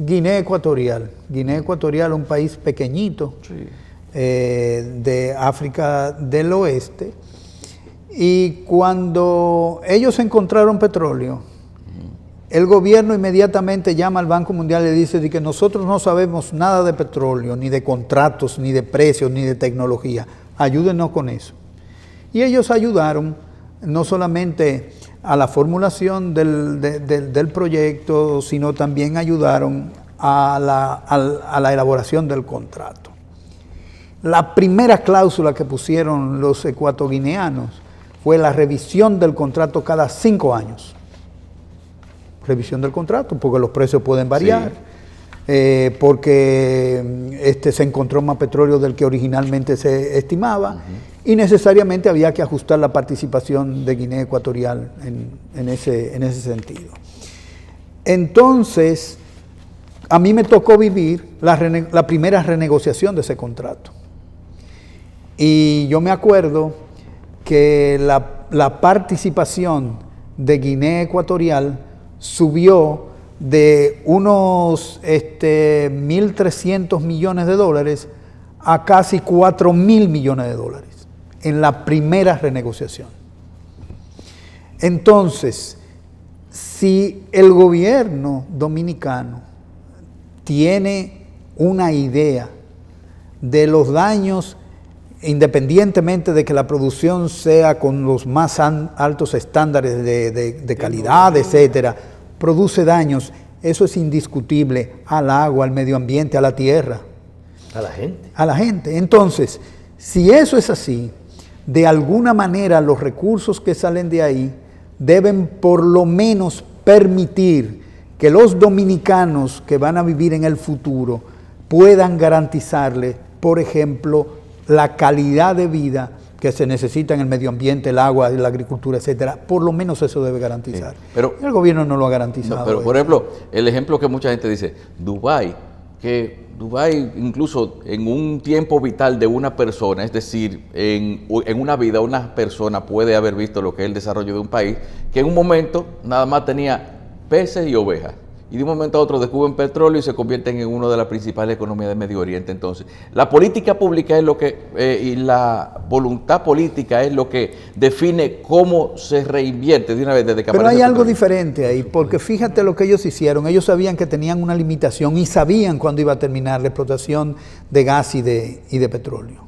Guinea Ecuatorial. Guinea Ecuatorial, un país pequeñito, sí, de África del Oeste. Y cuando ellos encontraron petróleo, el gobierno inmediatamente llama al Banco Mundial y le dice que nosotros no sabemos nada de petróleo, ni de contratos, ni de precios, ni de tecnología. Ayúdenos con eso. Y ellos ayudaron no solamente a la formulación del proyecto, sino también ayudaron a la elaboración del contrato. La primera cláusula que pusieron los ecuatoguineanos fue la revisión del contrato cada 5 años. Revisión del contrato, porque los precios pueden variar, sí, porque se encontró más petróleo del que originalmente se estimaba, y necesariamente había que ajustar la participación de Guinea Ecuatorial en ese sentido. Entonces, a mí me tocó vivir la primera renegociación de ese contrato. Y yo me acuerdo que la participación de Guinea Ecuatorial subió de unos 1.300 millones de dólares a casi 4.000 millones de dólares en la primera renegociación. Entonces, si el gobierno dominicano tiene una idea de los daños, independientemente de que la producción sea con los más altos estándares de calidad, etcétera, produce daños, eso es indiscutible al agua, al medio ambiente, a la tierra. A la gente. A la gente. Entonces, si eso es así, de alguna manera los recursos que salen de ahí deben por lo menos permitir que los dominicanos que van a vivir en el futuro puedan garantizarle, por ejemplo, la calidad de vida que se necesita en el medio ambiente, el agua, la agricultura, etcétera. Por lo menos eso debe garantizar. Sí, pero el gobierno no lo ha garantizado. No, pero por ejemplo, el ejemplo que mucha gente dice, Dubái, que Dubái incluso en un tiempo vital de una persona, es decir, en una vida una persona puede haber visto lo que es el desarrollo de un país, que en un momento nada más tenía peces y ovejas. Y de un momento a otro descubren petróleo y se convierten en una de las principales economías del Medio Oriente. Entonces, la política pública es lo que, y la voluntad política es lo que define cómo se reinvierte de una vez desde que Pero hay algo diferente ahí, porque fíjate lo que ellos hicieron. Ellos sabían que tenían una limitación y sabían cuándo iba a terminar la explotación de gas y de petróleo.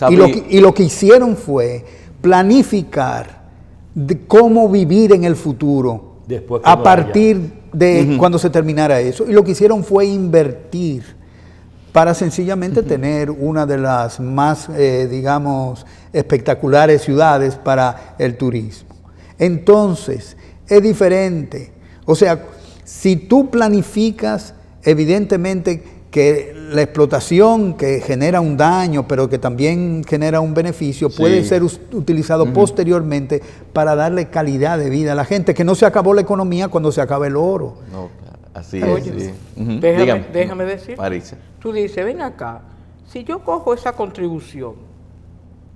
Y lo que hicieron fue planificar de cómo vivir en el futuro a partir de cuando se terminara eso. Y lo que hicieron fue invertir para sencillamente tener una de las más, digamos, espectaculares ciudades para el turismo. Entonces, es diferente. O sea, si tú planificas, evidentemente, que la explotación que genera un daño, pero que también genera un beneficio, puede ser utilizado posteriormente para darle calidad de vida a la gente, que no se acabó la economía cuando se acaba el oro. No, así Oye, es. Sí. Déjame decir. Marisa. Tú dices, ven acá, si yo cojo esa contribución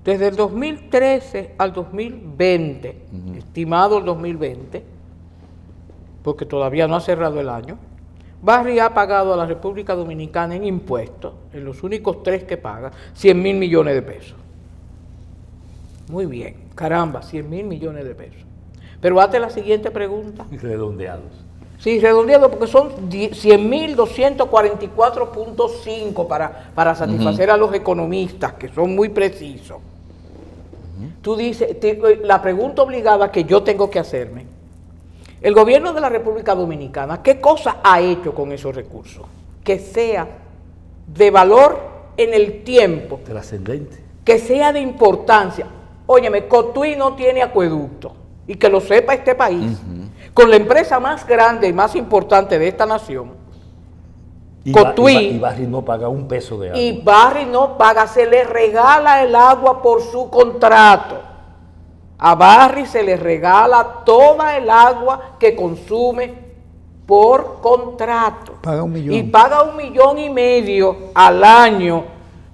desde el 2013 al 2020, estimado el 2020, porque todavía no ha cerrado el año, Barry ha pagado a la República Dominicana en impuestos, en los únicos 3 que paga, 100.000 millones de pesos. Muy bien, caramba, 100.000 millones de pesos. Pero hazte la siguiente pregunta. Redondeados. Sí, redondeados, porque son 100.244.5 para satisfacer a los economistas, que son muy precisos. Tú dices, la pregunta obligada que yo tengo que hacerme, el gobierno de la República Dominicana, ¿qué cosa ha hecho con esos recursos? Que sea de valor en el tiempo, Trascendente. que sea de importancia. Óyeme, Cotuí no tiene acueducto, y que lo sepa este país, con la empresa más grande y más importante de esta nación, Cotuí, Y Barry no paga un peso de agua. y Barry no paga, se le regala el agua por su contrato. A Barry se le regala toda el agua que consume por contrato. Paga 1 millón. Y paga 1,5 millones al año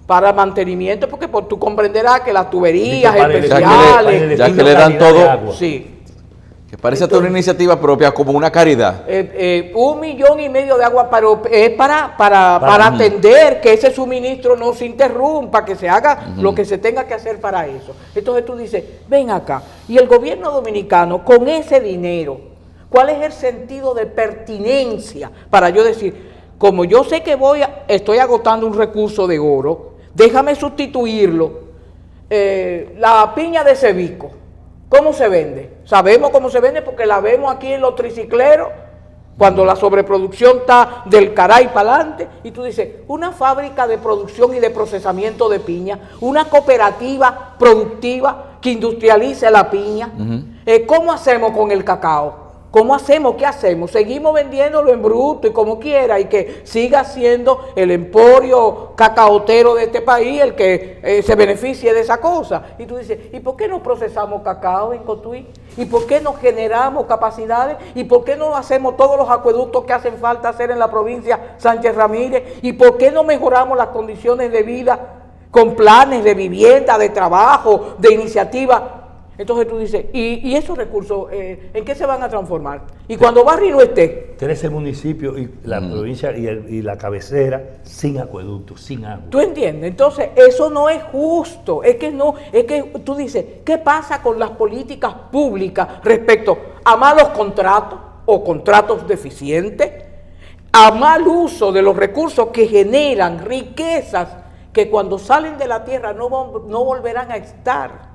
para mantenimiento, porque tú comprenderás que las tuberías especiales, ya que le dan todo. sí, Que parece hasta una iniciativa propia, como una caridad. 1,5 millones de agua, pero es para atender que ese suministro no se interrumpa, que se haga lo que se tenga que hacer para eso. Entonces tú dices, ven acá, y el gobierno dominicano con ese dinero, ¿cuál es el sentido de pertinencia para yo decir, como yo sé que estoy agotando un recurso de oro, déjame sustituirlo? La piña de cebico, ¿cómo se vende? Sabemos cómo se vende porque la vemos aquí en los tricicleros, cuando la sobreproducción está del caray para adelante, y tú dices, una fábrica de producción y de procesamiento de piña, una cooperativa productiva que industrialice la piña. ¿Cómo hacemos con el cacao? ¿Cómo hacemos? ¿Qué hacemos? Seguimos vendiéndolo en bruto y como quiera, y que siga siendo el emporio cacaotero de este país el que se beneficie de esa cosa. Y tú dices, ¿y por qué no procesamos cacao en Cotuí? ¿Y por qué no generamos capacidades? ¿Y por qué no hacemos todos los acueductos que hacen falta hacer en la provincia Sánchez Ramírez? ¿Y por qué no mejoramos las condiciones de vida con planes de vivienda, de trabajo, de iniciativa? Entonces tú dices, ¿y esos recursos en qué se van a transformar? Y cuando Barry no esté. 13 municipios y la provincia y la cabecera sin acueducto, sin agua. ¿Tú entiendes? Entonces, eso no es justo. Es que tú dices, ¿qué pasa con las políticas públicas respecto a malos contratos o contratos deficientes? A mal uso de los recursos que generan riquezas que cuando salen de la tierra no volverán a estar.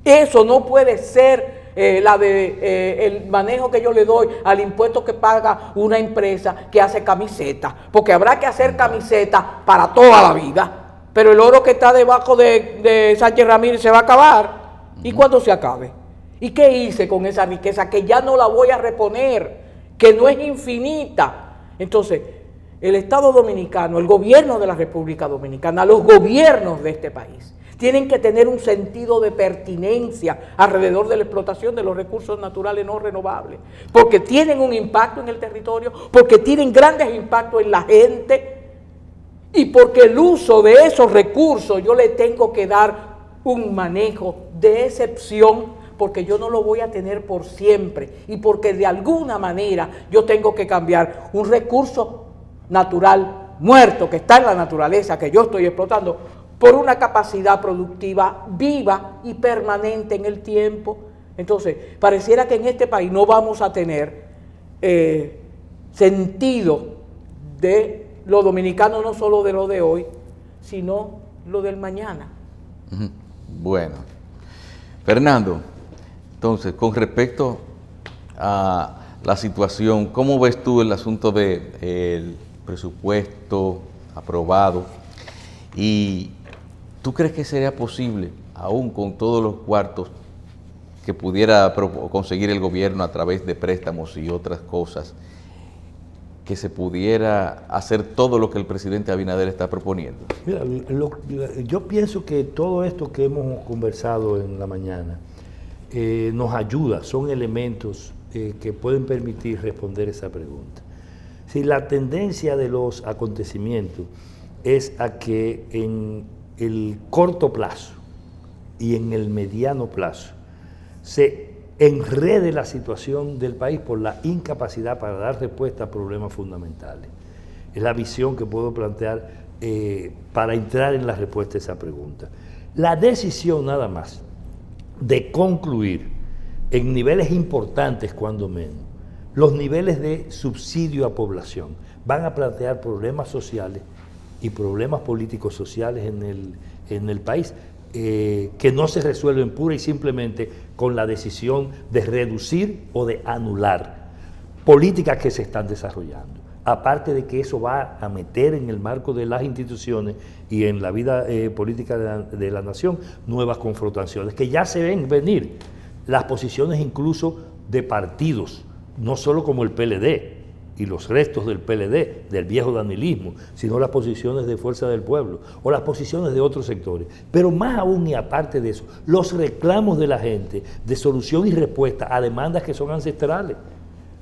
Eso no puede ser el manejo que yo le doy al impuesto que paga una empresa que hace camisetas, porque habrá que hacer camisetas para toda la vida, pero el oro que está debajo de Sánchez Ramírez se va a acabar. ¿Y cuándo se acabe? ¿Y qué hice con esa riqueza que ya no la voy a reponer, que no es infinita? Entonces, el Estado Dominicano, el gobierno de la República Dominicana, los gobiernos de este país, tienen que tener un sentido de pertinencia alrededor de la explotación de los recursos naturales no renovables, porque tienen un impacto en el territorio, porque tienen grandes impactos en la gente, y porque el uso de esos recursos yo le tengo que dar un manejo de excepción, porque yo no lo voy a tener por siempre, y porque de alguna manera yo tengo que cambiar un recurso natural muerto que está en la naturaleza, que yo estoy explotando, por una capacidad productiva viva y permanente en el tiempo. Entonces, pareciera que en este país no vamos a tener sentido de lo dominicano, no solo de lo de hoy, sino lo del mañana. Bueno, Fernando, entonces, con respecto a la situación, ¿cómo ves tú el asunto del presupuesto aprobado? Y ¿tú crees que sería posible, aún con todos los cuartos que pudiera conseguir el gobierno a través de préstamos y otras cosas, que se pudiera hacer todo lo que el presidente Abinader está proponiendo? Mira, yo pienso que todo esto que hemos conversado en la mañana nos ayuda, son elementos que pueden permitir responder esa pregunta. Si la tendencia de los acontecimientos es a que en el corto plazo y en el mediano plazo se enrede la situación del país por la incapacidad para dar respuesta a problemas fundamentales. Es la visión que puedo plantear para entrar en la respuesta a esa pregunta. La decisión nada más de concluir en niveles importantes, cuando menos, los niveles de subsidio a población van a plantear problemas sociales y problemas políticos sociales en el país. que no se resuelven pura y simplemente con la decisión de reducir o de anular políticas que se están desarrollando. Aparte de que eso va a meter en el marco de las instituciones y en la vida política de la nación nuevas confrontaciones que ya se ven venir. Las posiciones incluso de partidos, no solo como el PLD y los restos del PLD, del viejo danilismo, sino las posiciones de Fuerza del Pueblo o las posiciones de otros sectores. Pero más aún y aparte de eso, los reclamos de la gente de solución y respuesta a demandas que son ancestrales,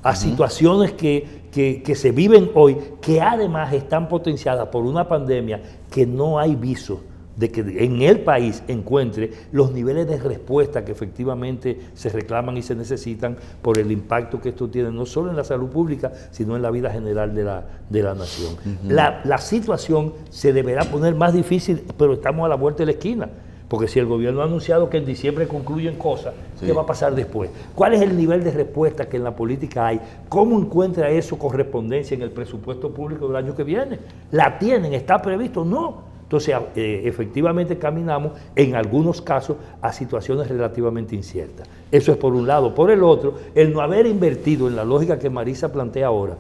a situaciones que se viven hoy, que además están potenciadas por una pandemia que no hay viso de que en el país encuentre los niveles de respuesta que efectivamente se reclaman y se necesitan por el impacto que esto tiene no solo en la salud pública, sino en la vida general de la nación. La situación se deberá poner más difícil, pero estamos a la vuelta de la esquina. Porque si el gobierno ha anunciado que en diciembre concluyen cosas, ¿qué va a pasar después? ¿Cuál es el nivel de respuesta que en la política hay? ¿Cómo encuentra eso correspondencia en el presupuesto público del año que viene? ¿La tienen? ¿Está previsto? No. Entonces, efectivamente caminamos en algunos casos a situaciones relativamente inciertas. Eso es por un lado. Por el otro, el no haber invertido en la lógica que Marisa plantea ahora,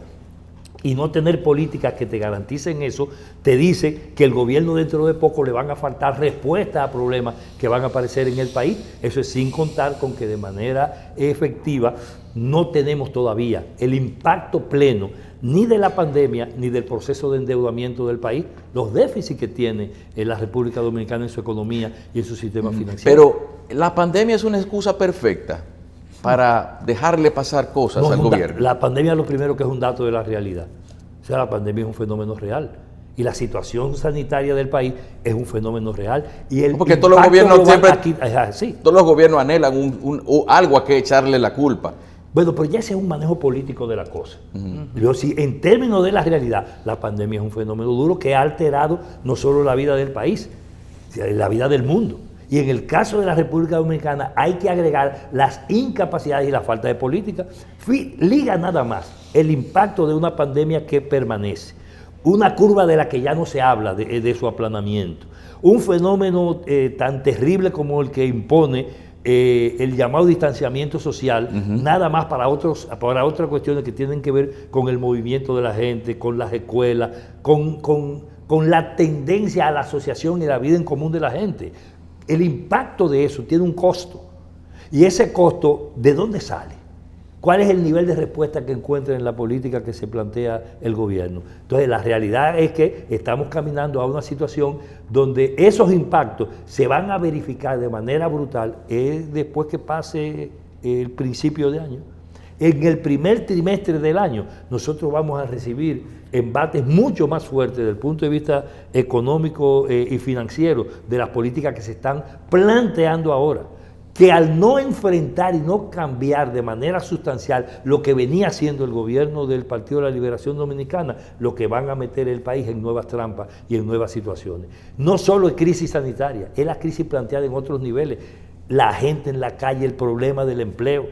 y no tener políticas que te garanticen eso, te dice que el gobierno dentro de poco le van a faltar respuestas a problemas que van a aparecer en el país. Eso es sin contar con que de manera efectiva no tenemos todavía el impacto pleno ni de la pandemia ni del proceso de endeudamiento del país, los déficits que tiene la República Dominicana en su economía y en su sistema financiero. Pero la pandemia es una excusa perfecta para dejarle pasar cosas al gobierno. La pandemia es lo primero que es un dato de la realidad. O sea, la pandemia es un fenómeno real. Y la situación sanitaria del país es un fenómeno real. Y el porque todos los gobiernos siempre, sí. todos los gobiernos anhelan algo a que echarle la culpa. Bueno, pero ya ese es un manejo político de la cosa. Yo, sí, en términos de la realidad, la pandemia es un fenómeno duro que ha alterado no solo la vida del país, sino la vida del mundo. Y en el caso de la República Dominicana hay que agregar las incapacidades y la falta de política. Liga nada más el impacto de una pandemia que permanece, una curva de la que ya no se habla de su aplanamiento, un fenómeno tan terrible como el que impone el llamado distanciamiento social, nada más para otras cuestiones que tienen que ver con el movimiento de la gente, con las escuelas, con la tendencia a la asociación y la vida en común de la gente. El impacto de eso tiene un costo. Y ese costo, ¿de dónde sale? ¿Cuál es el nivel de respuesta que encuentra en la política que se plantea el gobierno? Entonces, la realidad es que estamos caminando a una situación donde esos impactos se van a verificar de manera brutal después que pase el principio de año. En el primer trimestre del año, nosotros vamos a recibir embates mucho más fuertes desde el punto de vista económico y financiero de las políticas que se están planteando ahora, que al no enfrentar y no cambiar de manera sustancial lo que venía haciendo el gobierno del Partido de la Liberación Dominicana, lo que van a meter el país en nuevas trampas y en nuevas situaciones. No solo es crisis sanitaria, es la crisis planteada en otros niveles, la gente en la calle, el problema del empleo,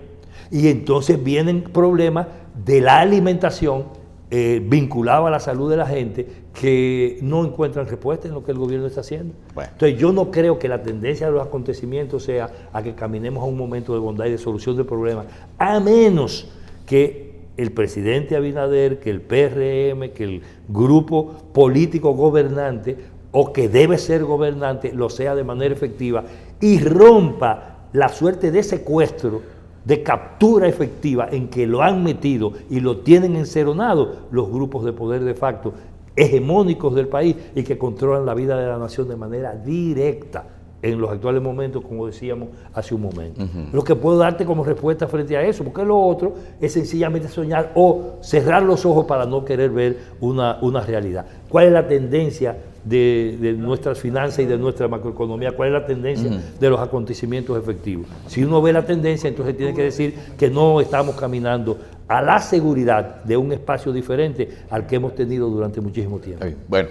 y entonces vienen problemas de la alimentación, vinculado a la salud de la gente, que no encuentran respuesta en lo que el gobierno está haciendo. Bueno. Entonces yo no creo que la tendencia de los acontecimientos sea a que caminemos a un momento de bondad y de solución de problemas, a menos que el presidente Abinader, que el PRM, que el grupo político gobernante, o que debe ser gobernante, lo sea de manera efectiva y rompa la suerte de secuestro, de captura efectiva en que lo han metido y lo tienen enceronado los grupos de poder de facto hegemónicos del país y que controlan la vida de la nación de manera directa en los actuales momentos, como decíamos hace un momento. Lo que puedo darte como respuesta frente a eso, porque lo otro es sencillamente soñar o cerrar los ojos para no querer ver una realidad. ¿Cuál es la tendencia de nuestras finanzas y de nuestra macroeconomía? ¿Cuál es la tendencia de los acontecimientos efectivos? Si uno ve la tendencia, entonces tiene que decir que no estamos caminando a la seguridad de un espacio diferente al que hemos tenido durante muchísimo tiempo. Bueno,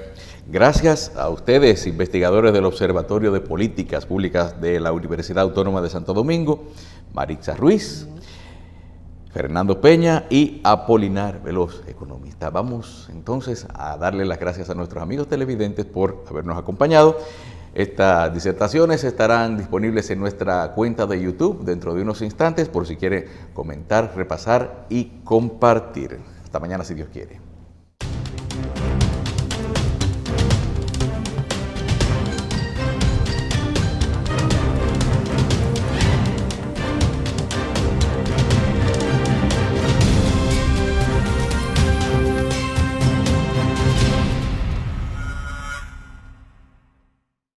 gracias a ustedes, investigadores del Observatorio de Políticas Públicas de la Universidad Autónoma de Santo Domingo, Maritza Ruiz, Fernando Peña y Apolinar Veloz, economista. Vamos entonces a darle las gracias a nuestros amigos televidentes por habernos acompañado Estas disertaciones estarán disponibles en nuestra cuenta de YouTube dentro de unos instantes por si quiere comentar, repasar y compartir. Hasta mañana si Dios quiere.